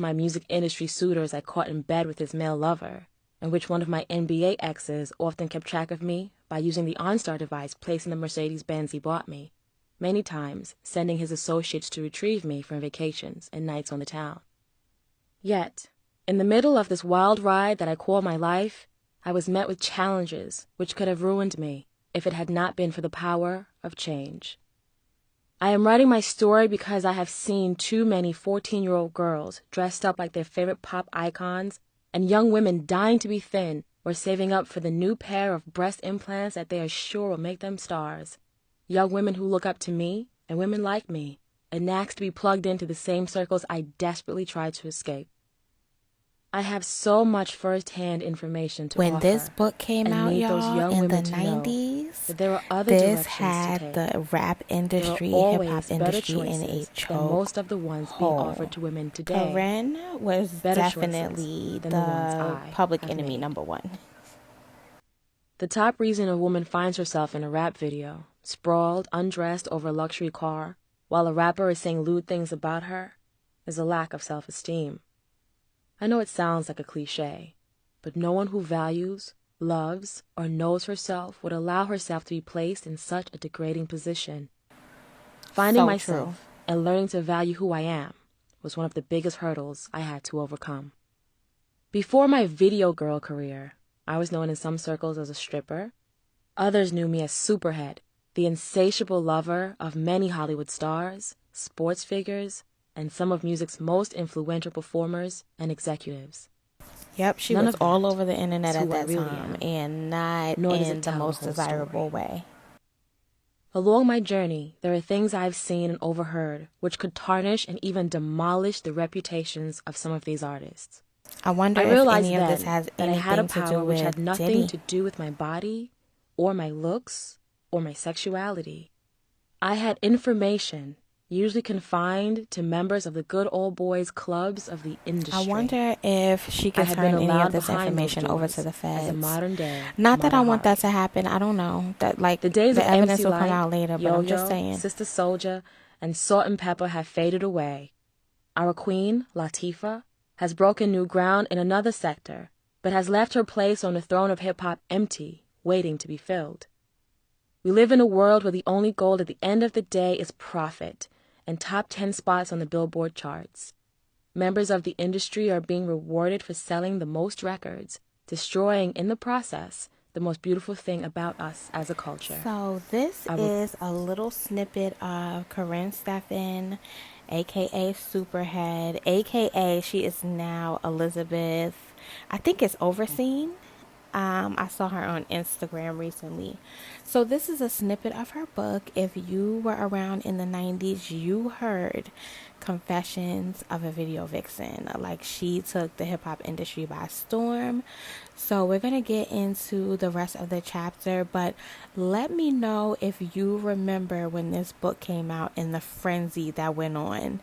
my music industry suitors I caught in bed with his male lover, in which one of my NBA exes often kept track of me by using the OnStar device placed in the Mercedes-Benz he bought me, many times sending his associates to retrieve me from vacations and nights on the town. Yet, in the middle of this wild ride that I call my life, I was met with challenges which could have ruined me if it had not been for the power of change. I am writing my story because I have seen too many 14-year-old girls dressed up like their favorite pop icons and young women dying to be thin or saving up for the new pair of breast implants that they are sure will make them stars. Young women who look up to me and women like me and ask to be plugged into the same circles I desperately try to escape. I have so much first-hand information to offer. When this book came and out, need those y'all, young in the women to know 90s, that there are other this directions had to take. the rap industry, There are hip-hop always better industry in a choices than choke most of the ones being offered to women today. Karrine was Better definitely choices than the ones the I public have enemy made. number one. The top reason a woman finds herself in a rap video, sprawled, undressed over a luxury car, while a rapper is saying lewd things about her, is a lack of self-esteem. I know it sounds like a cliche, but no one who values, loves, or knows herself would allow herself to be placed in such a degrading position. Finding myself and learning to value who I am was one of the biggest hurdles I had to overcome. Before my video girl career, I was known in some circles as a stripper. Others knew me as Superhead, the insatiable lover of many Hollywood stars, sports figures, and some of music's most influential performers and executives. Yep, she was all over the internet at that time, and not in the most desirable way. Along my journey, there are things I've seen and overheard which could tarnish and even demolish the reputations of some of these artists. I wonder if any of this has anything to do with which had nothing Diddy. to do with my body, or my looks, or my sexuality. I had information usually confined to members of the good old boys clubs of the industry. I wonder if she could turn any of this information over to the feds. As a modern day, not that I want that to happen. I don't know. That like the days of evidence MC will Lyte, come out later, but Yo-Yo, I'm just saying. Sister Soldier, and Salt and Pepper have faded away. Our queen, Latifah, has broken new ground in another sector, but has left her place on the throne of hip-hop empty, waiting to be filled. We live in a world where the only goal at the end of the day is profit and top 10 spots on the Billboard charts. Members of the industry are being rewarded for selling the most records, destroying in the process the most beautiful thing about us as a culture. So this is a little snippet of Karrine Steffans, aka Superhead, aka she is now Elizabeth, I think it's Overseen. I saw her on Instagram recently. So this is a snippet of her book. If you were around in the 90s, you heard Confessions of a Video Vixen. Like, she took the hip-hop industry by storm. So we're going to get into the rest of the chapter, but let me know if you remember when this book came out and the frenzy that went on